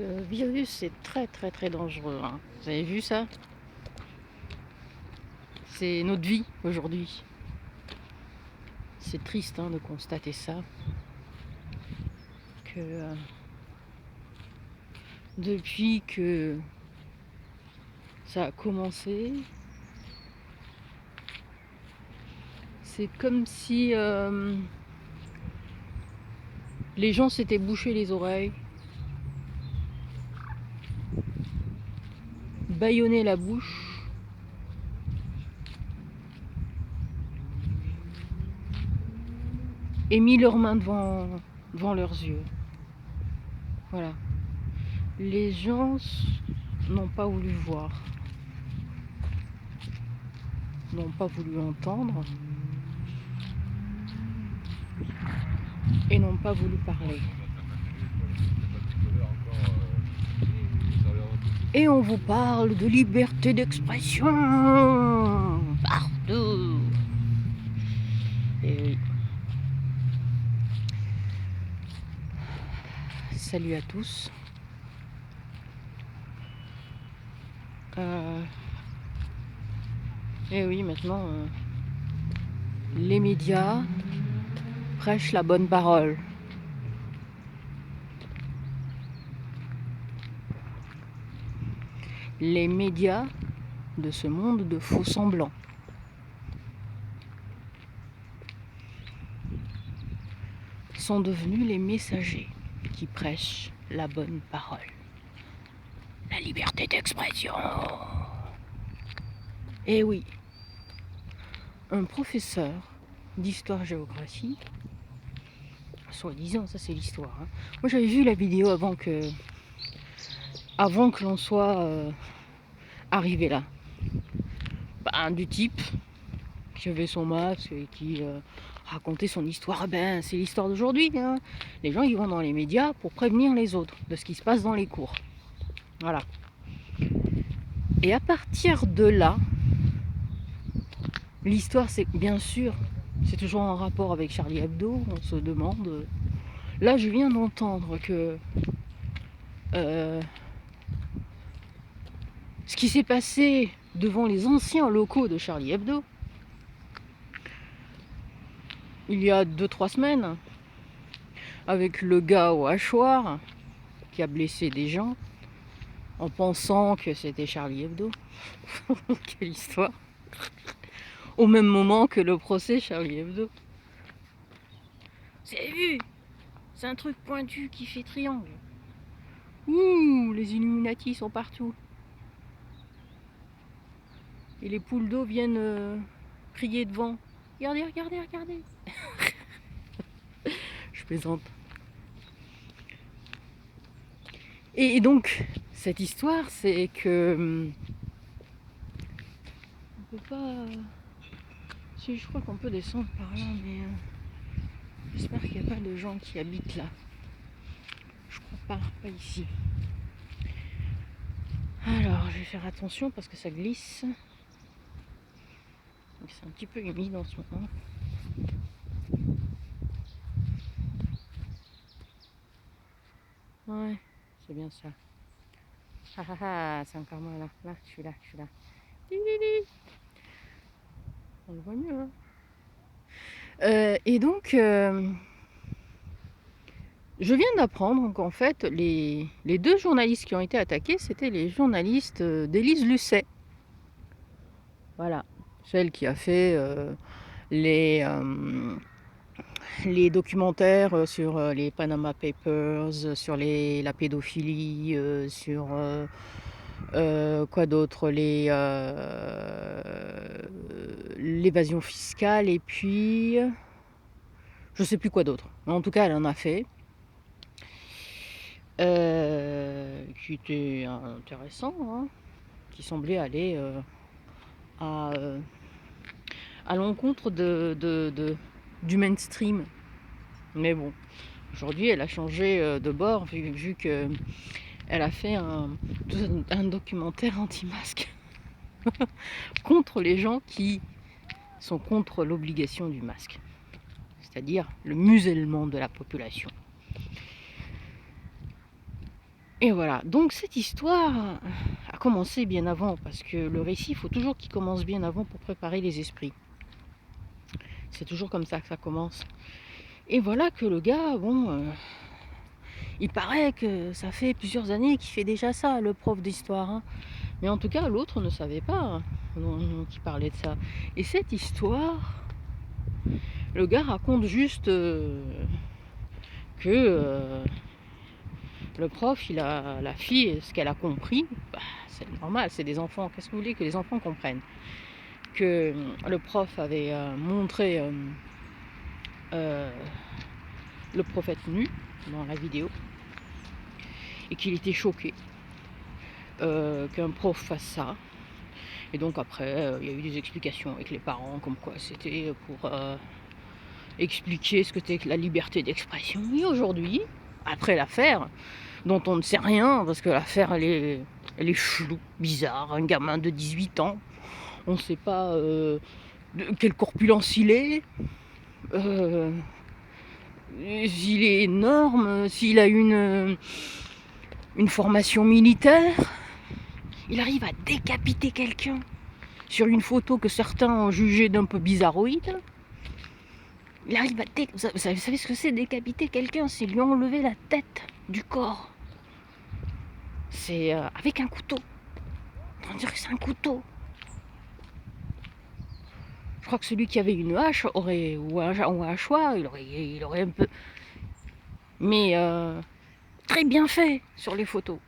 Le virus est très très très dangereux, hein. Vous avez vu ça? C'est notre vie aujourd'hui. C'est triste, hein, de constater ça. Que depuis que ça a commencé, c'est comme si les gens s'étaient bouchés les oreilles, bâillonné la bouche, et mis leurs mains devant leurs yeux. Voilà. Les gens n'ont pas voulu voir, n'ont pas voulu entendre et n'ont pas voulu parler. Et on vous parle de liberté d'expression partout. Et oui. Salut à tous. Et oui, maintenant, les médias prêchent la bonne parole. Les médias de ce monde de faux semblants sont devenus les messagers qui prêchent la bonne parole. La liberté d'expression. Et oui, un professeur d'histoire-géographie, soi-disant, ça c'est l'histoire, hein. Moi j'avais vu la vidéo avant que l'on soit arrivé là. Du type qui avait son masque et qui racontait son histoire. C'est l'histoire d'aujourd'hui, hein. Les gens ils vont dans les médias pour prévenir les autres de ce qui se passe dans les cours. Voilà. Et à partir de là, l'histoire, c'est bien sûr, c'est toujours en rapport avec Charlie Hebdo. On se demande. Là, je viens d'entendre que ce qui s'est passé devant les anciens locaux de Charlie Hebdo, il y a 2-3 semaines, avec le gars au hachoir qui a blessé des gens en pensant que c'était Charlie Hebdo. Quelle histoire! Au même moment que le procès Charlie Hebdo. C'est vu! C'est un truc pointu qui fait triangle. Ouh, les Illuminati sont partout. Et les poules d'eau viennent crier devant. Regardez, regardez, regardez. Je plaisante. Et donc, cette histoire, c'est que on peut pas. Si, je crois qu'on peut descendre par là, mais j'espère qu'il n'y a pas de gens qui habitent là. Je crois pas ici. Alors, je vais faire attention parce que ça glisse. C'est un petit peu humide en ce moment. Ouais, c'est bien ça. C'est encore moi là. Là, je suis là. On le voit mieux, hein. Et donc, je viens d'apprendre qu'en fait, les 2 journalistes qui ont été attaqués, c'était les journalistes d'Élise Lucet. Voilà, celle qui a fait les documentaires sur les Panama Papers, sur la pédophilie, sur quoi d'autre, l'évasion fiscale, et puis je sais plus quoi d'autre. En tout cas, elle en a fait. Qui était intéressant, hein, qui semblait aller à l'encontre du mainstream. Mais bon, aujourd'hui, elle a changé de bord, vu qu'elle a fait un documentaire anti-masque contre les gens qui sont contre l'obligation du masque, c'est-à-dire le musellement de la population. Et voilà, donc cette histoire a commencé bien avant, parce que le récit, il faut toujours qu'il commence bien avant pour préparer les esprits. C'est toujours comme ça que ça commence. Et voilà que le gars, bon, il paraît que ça fait plusieurs années qu'il fait déjà ça, le prof d'histoire. Hein. Mais en tout cas, l'autre ne savait pas qu'il parlait de ça. Et cette histoire, le gars raconte juste que le prof, la fille, ce qu'elle a compris, bah, c'est normal, c'est des enfants. Qu'est-ce que vous voulez que les enfants comprennent? Que le prof avait montré le prophète nu dans la vidéo et qu'il était choqué qu'un prof fasse ça. Et donc après, il y a eu des explications avec les parents, comme quoi c'était pour expliquer ce que c'était que la liberté d'expression. Et aujourd'hui, après l'affaire, dont on ne sait rien, parce que l'affaire elle est floue, bizarre, un gamin de 18 ans, on ne sait pas de quelle corpulence il est, s'il est énorme, s'il a une formation militaire. Il arrive à décapiter quelqu'un sur une photo que certains ont jugée d'un peu bizarroïde. Il arrive à vous savez ce que c'est décapiter quelqu'un? C'est lui enlever la tête du corps. C'est avec un couteau. On dirait que c'est un couteau. Je crois que celui qui avait une hache aurait, ou un choix, il aurait un peu... Mais très bien fait sur les photos.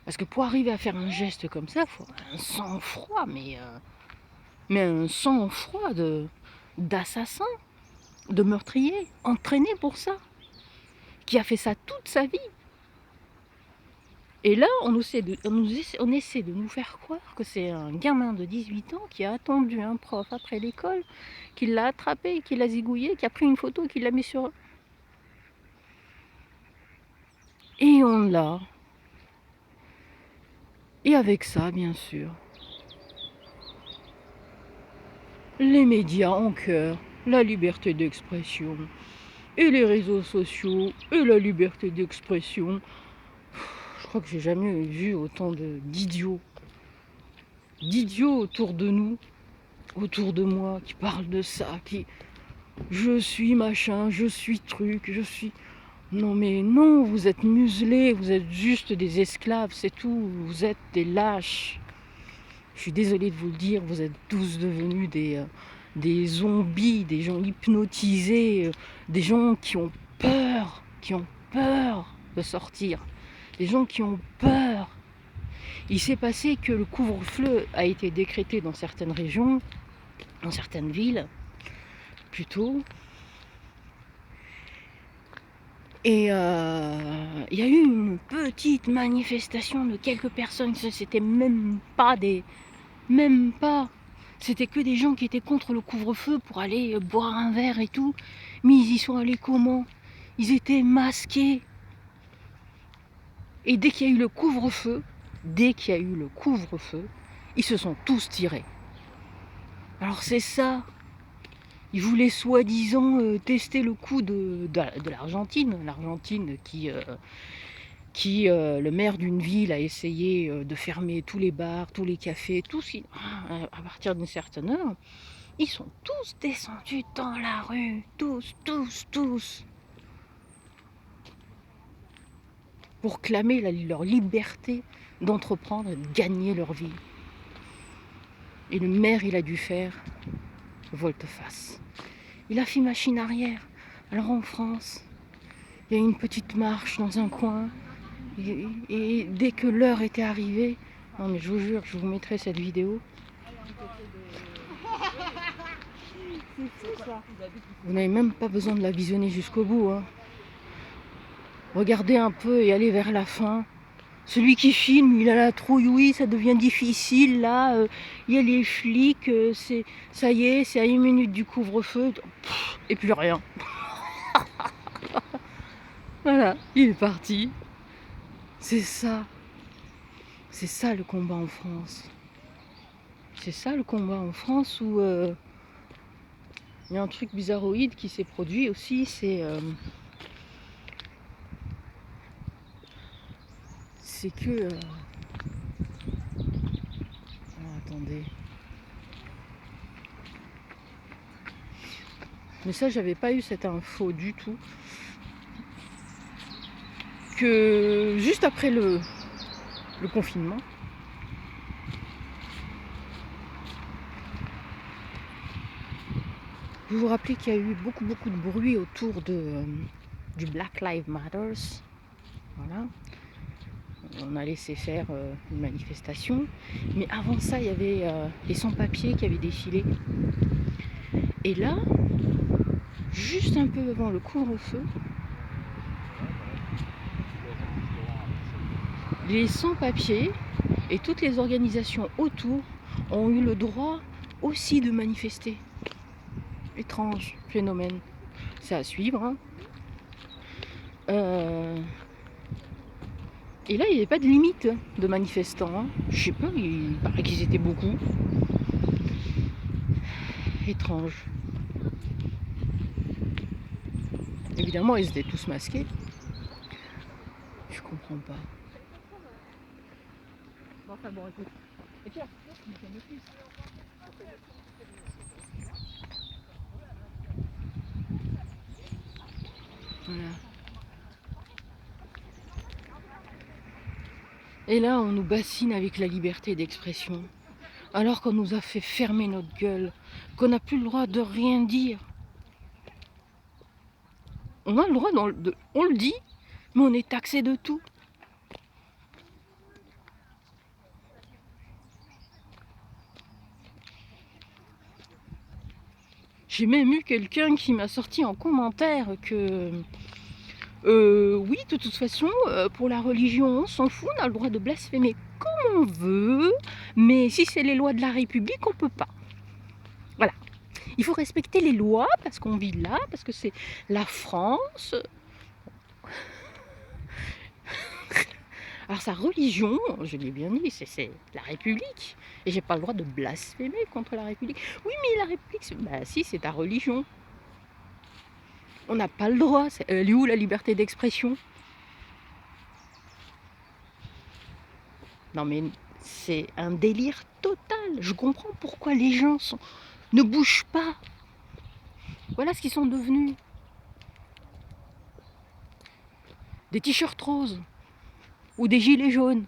Parce que pour arriver à faire un geste comme ça, il faut un sang-froid, mais un sang-froid d'assassin, de meurtrier, entraîné pour ça, qui a fait ça toute sa vie. Et là, on essaie de nous faire croire que c'est un gamin de 18 ans qui a attendu un prof après l'école, qui l'a attrapé, qui l'a zigouillé, qui a pris une photo, qui l'a mis sur... Et on l'a. Et avec ça, bien sûr, les médias en cœur, la liberté d'expression, et les réseaux sociaux, et la liberté d'expression. Je crois que j'ai jamais vu autant d'idiots autour de nous, autour de moi, qui parlent de ça, qui... Je suis machin, je suis truc, je suis... Non mais non, vous êtes muselés, vous êtes juste des esclaves, c'est tout. Vous êtes des lâches. Je suis désolée de vous le dire, vous êtes tous devenus des zombies, des gens hypnotisés, des gens qui ont peur de sortir, des gens qui ont peur. Il s'est passé que le couvre-feu a été décrété dans certaines régions, dans certaines villes, plutôt. Et il y a eu une petite manifestation de quelques personnes, c'était même pas. C'était que des gens qui étaient contre le couvre-feu pour aller boire un verre et tout. Mais ils y sont allés comment? Ils étaient masqués. Et dès qu'il y a eu le couvre-feu, ils se sont tous tirés. Alors c'est ça. Ils voulaient soi-disant tester le coup de l'Argentine. L'Argentine qui le maire d'une ville a essayé de fermer tous les bars, tous les cafés, tous, à partir d'une certaine heure. Ils sont tous descendus dans la rue, tous, pour clamer leur liberté d'entreprendre et de gagner leur vie. Et le maire, il a dû faire volte-face. Il a fait machine arrière. Alors en France, il y a eu une petite marche dans un coin, et dès que l'heure était arrivée, non mais je vous jure, je vous mettrai cette vidéo. Vous n'avez même pas besoin de la visionner jusqu'au bout. Hein. Regardez un peu et allez vers la fin. Celui qui filme, il a la trouille, oui, ça devient difficile, là, il y a les flics, ça y est, c'est à 1 minute du couvre-feu, et plus rien. Voilà, il est parti. C'est ça le combat en France. C'est ça le combat en France où il y a un truc bizarroïde qui s'est produit aussi, c'est c'est que... attendez. Mais ça, j'avais pas eu cette info du tout. Que juste après le confinement, vous vous rappelez qu'il y a eu beaucoup de bruit autour du Black Lives Matter. Voilà. On a laissé faire une manifestation. Mais avant ça, il y avait les sans-papiers qui avaient défilé. Et là, juste un peu avant le couvre-feu, les sans-papiers et toutes les organisations autour ont eu le droit aussi de manifester. Étrange phénomène. C'est à suivre. Hein. Et là, il n'y avait pas de limite de manifestants. Hein. Je sais pas, il paraît qu'ils étaient beaucoup. Étrange. Évidemment, ils étaient tous masqués. Je comprends pas. Bon, enfin bon, écoute. Et tiens, voilà. Et là, on nous bassine avec la liberté d'expression. Alors qu'on nous a fait fermer notre gueule, qu'on n'a plus le droit de rien dire. On a le droit, on le dit, mais on est taxé de tout. J'ai même eu quelqu'un qui m'a sorti en commentaire que oui, de toute façon, pour la religion, on s'en fout, on a le droit de blasphémer comme on veut, mais si c'est les lois de la République, on peut pas. Voilà. Il faut respecter les lois parce qu'on vit là, parce que c'est la France. Alors sa religion, je l'ai bien dit, c'est la République. Et j'ai pas le droit de blasphémer contre la République. Oui, mais la République, bah si, c'est ta religion. On n'a pas le droit. Elle est où la liberté d'expression? Non mais c'est un délire total. Je comprends pourquoi les gens ne bougent pas. Voilà ce qu'ils sont devenus. Des t-shirts roses ou des gilets jaunes.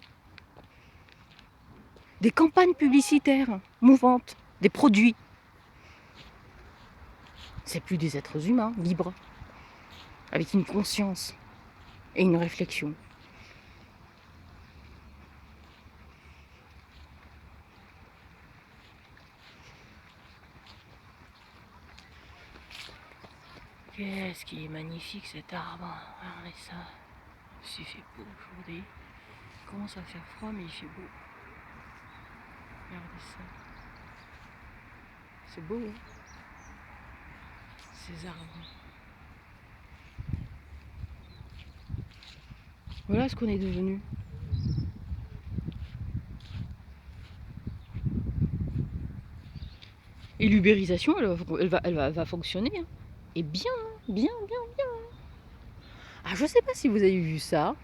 Des campagnes publicitaires mouvantes, des produits. C'est plus des êtres humains libres, avec une conscience et une réflexion. Qu'est-ce qui est magnifique cet arbre. Regardez ça. Il fait beau aujourd'hui. Il commence à faire froid mais il fait beau. Regardez ça. C'est beau, hein, ces arbres. Voilà ce qu'on est devenu. Et l'ubérisation, elle va fonctionner. Hein. Et bien, bien. Ah, je sais pas si vous avez vu ça.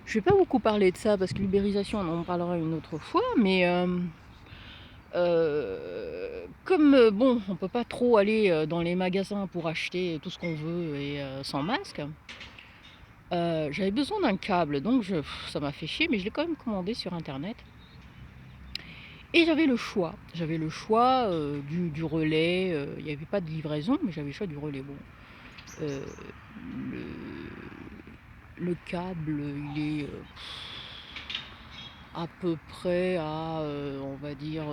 Je vais pas beaucoup parler de ça parce que l'ubérisation, on en parlera une autre fois, mais comme bon, on peut pas trop aller dans les magasins pour acheter tout ce qu'on veut et sans masque, j'avais besoin d'un câble, donc ça m'a fait chier, mais je l'ai quand même commandé sur internet. Et j'avais le choix. Du relais. Il n'y avait pas de livraison, mais j'avais le choix du relais. Bon, euh, le câble, il est à peu près à, on va dire,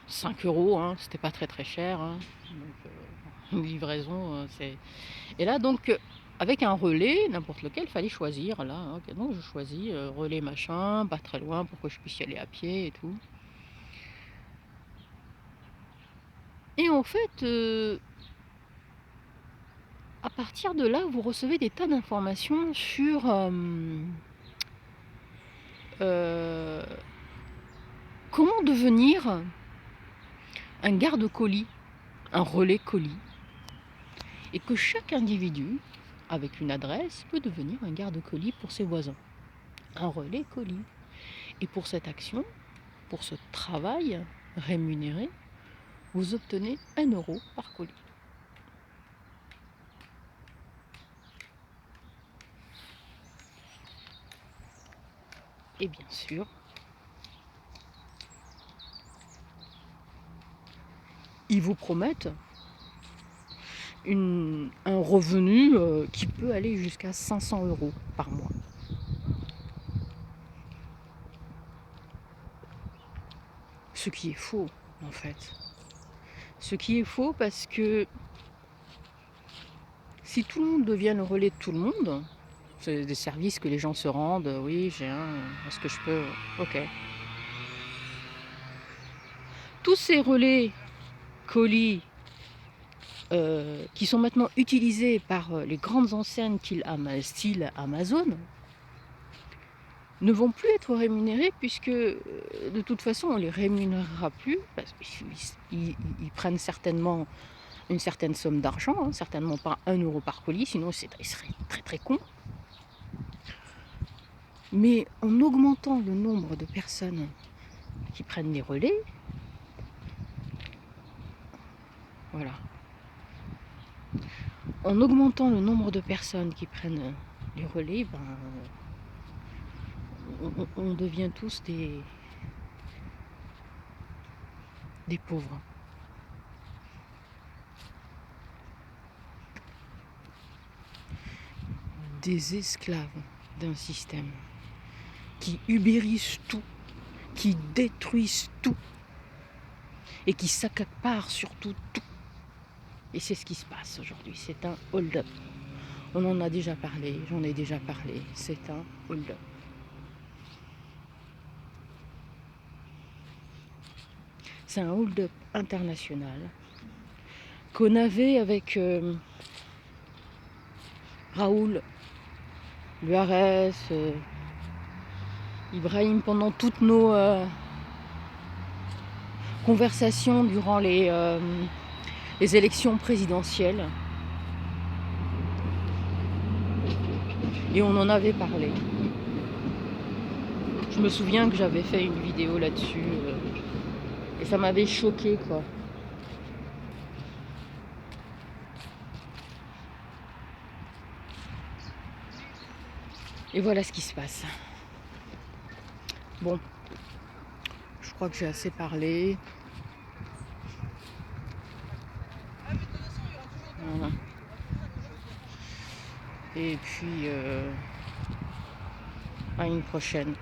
5 €. Hein. C'était pas très cher. Hein. Donc, une livraison, c'est... Et là, donc, avec un relais, n'importe lequel, il fallait choisir. Là, hein. Donc, je choisis relais machin, pas très loin, pour que je puisse y aller à pied et tout. Et en fait, à partir de là, vous recevez des tas d'informations sur comment devenir un garde-colis, un relais colis. Et que chaque individu, avec une adresse, peut devenir un garde-colis pour ses voisins. un relais colis. Et pour cette action, pour ce travail rémunéré, vous obtenez 1 € par colis. Et bien sûr, ils vous promettent un revenu qui peut aller jusqu'à 500 € par mois. Ce qui est faux, en fait. Ce qui est faux parce que si tout le monde devient le relais de tout le monde, c'est des services que les gens se rendent, oui, j'ai est-ce que je peux, ok. Tous ces relais colis qui sont maintenant utilisés par les grandes enseignes style Amazon, ne vont plus être rémunérés puisque de toute façon on ne les rémunérera plus parce qu'ils prennent certainement une certaine somme d'argent, hein, certainement pas 1 € par colis, sinon ils seraient très très cons. Mais en augmentant le nombre de personnes qui prennent les relais, voilà, en augmentant le nombre de personnes qui prennent les relais, on devient tous des pauvres. Des esclaves d'un système qui ubérise tout, qui détruisent tout et qui s'accaparent surtout tout. Et c'est ce qui se passe aujourd'hui, c'est un hold-up. On en a déjà parlé, j'en ai déjà parlé, c'est un hold-up. C'est un hold-up international qu'on avait avec Raoul, Luarez, Ibrahim pendant toutes nos conversations durant les élections présidentielles. Et on en avait parlé. Je me souviens que j'avais fait une vidéo là-dessus et ça m'avait choqué, quoi. Et voilà ce qui se passe. Bon, je crois que j'ai assez parlé. Voilà. Et puis, à une prochaine.